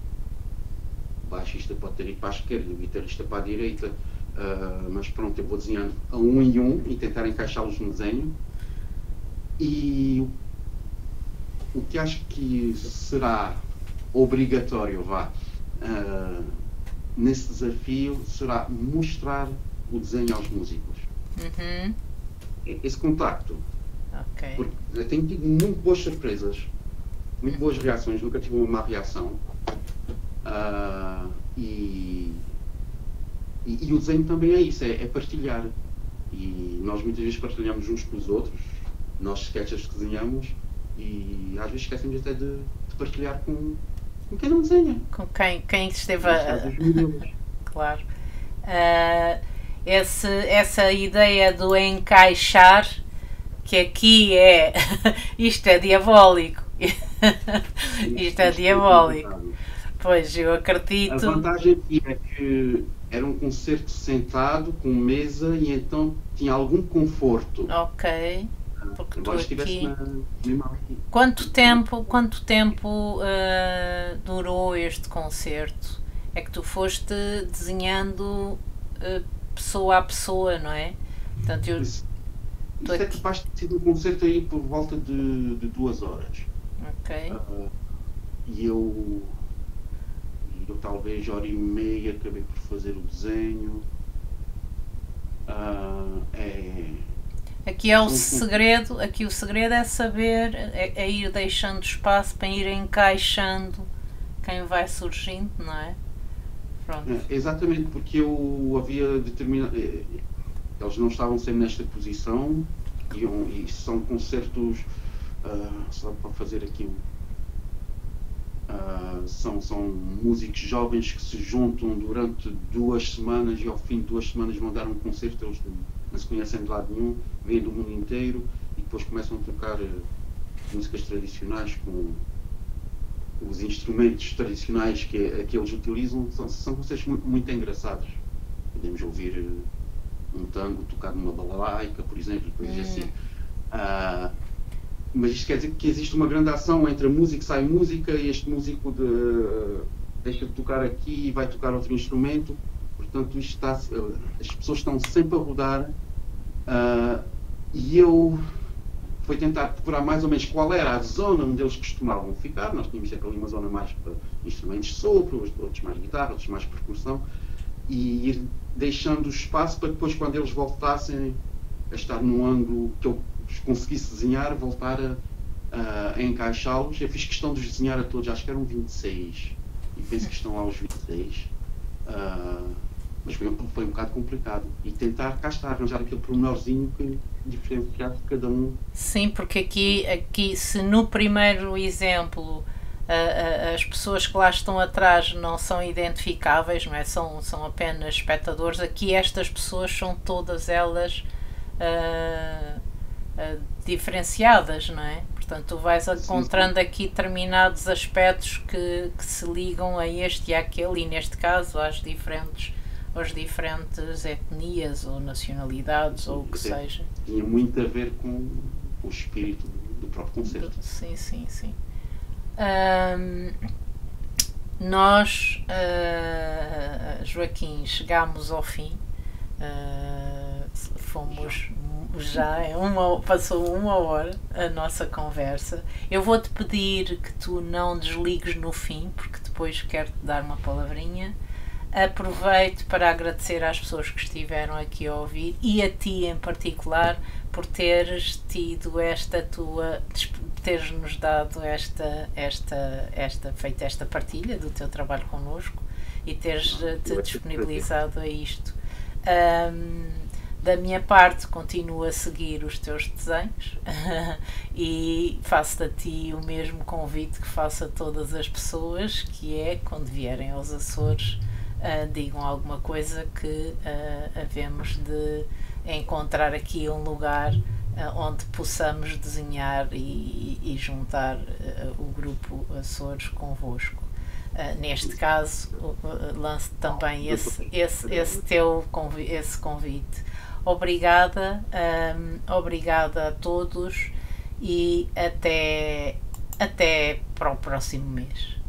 Speaker 2: O baixista pode ter ido para a esquerda, o guitarrista para a direita, mas pronto, eu vou desenhando a um e tentar encaixá-los no desenho. E o que acho que será obrigatório, nesse desafio, será mostrar o desenho aos músicos. Esse contacto.
Speaker 1: Okay.
Speaker 2: Porque eu tenho tido muito boas surpresas, muito boas reações, nunca tive uma má reação. E o desenho também é isso, é partilhar. E nós muitas vezes partilhamos uns com os outros, nós sketches que desenhamos, e às vezes esquecemos até de partilhar com quem não desenha.
Speaker 1: Com quem esteve Claro. Essa ideia do encaixar, que aqui é isto é diabólico. Isto é diabólico. Pois, eu acredito.
Speaker 2: A vantagem aqui é que era um concerto sentado, com mesa, e então tinha algum conforto.
Speaker 1: Ok. Porque
Speaker 2: embora estivesse aqui.
Speaker 1: Quanto tempo durou este concerto? É que tu foste desenhando pessoa a pessoa, não é? Portanto,
Speaker 2: Isso é capaz de ter sido um concerto aí por volta de 2 horas.
Speaker 1: Ok.
Speaker 2: E eu talvez hora e meia acabei por fazer o desenho.
Speaker 1: Aqui é o segredo, o segredo é saber, é ir deixando espaço para ir encaixando quem vai surgindo, não é? Pronto.
Speaker 2: Exatamente, porque eu havia determinado. Eles não estavam sempre nesta posição, e são concertos, só para fazer aqui são músicos jovens que se juntam durante 2 semanas, e ao fim de 2 semanas vão dar um concerto. Eles não se conhecem de lado nenhum, vêm do mundo inteiro, e depois começam a tocar músicas tradicionais com os instrumentos tradicionais que eles utilizam. São concertos muito engraçados. Podemos ouvir um tango tocado numa balalaica, por exemplo, coisas assim. Mas isto quer dizer que existe uma grande ação entre a música, sai música, e este músico deixa de tocar aqui e vai tocar outro instrumento. Portanto, as pessoas estão sempre a rodar, e eu fui tentar procurar mais ou menos qual era a zona onde eles costumavam ficar. Nós tínhamos sempre ali uma zona mais para instrumentos de sopro, outros mais guitarra, outros mais percussão, e ir deixando espaço para depois, quando eles voltassem a estar num ângulo que eu conseguisse desenhar, voltar a encaixá-los. Eu fiz questão de os desenhar a todos, acho que eram 26, e penso que estão lá os 26. nitidez, mas foi um bocado complicado. E tentar, cá está, arranjar aquele pormenorzinho que diferenciasse cada um.
Speaker 1: Sim, porque aqui se no primeiro exemplo as pessoas que lá estão atrás não são identificáveis, não é? São apenas espectadores, aqui estas pessoas são todas elas diferenciadas, não é? Portanto, tu vais encontrando aqui determinados aspectos que se ligam a este e àquele, e neste caso às diferentes etnias ou nacionalidades ou o que seja.
Speaker 2: Tinha muito a ver com o espírito do próprio concerto.
Speaker 1: Sim. Nós, Joaquim, chegámos ao fim. Fomos já, passou 1 hora a nossa conversa. Eu vou-te pedir que tu não desligues no fim, porque depois quero-te dar uma palavrinha. Aproveito para agradecer às pessoas que estiveram aqui a ouvir e a ti em particular por teres tido teres-nos dado feito esta partilha do teu trabalho connosco e teres-te disponibilizado a isto. Da minha parte, continuo a seguir os teus desenhos e faço a ti o mesmo convite que faço a todas as pessoas, que é, quando vierem aos Açores, digam alguma coisa, que havemos de encontrar aqui um lugar onde possamos desenhar e juntar o grupo Açores convosco. Neste caso, lanço também esse convite. Obrigada a todos e até para o próximo mês.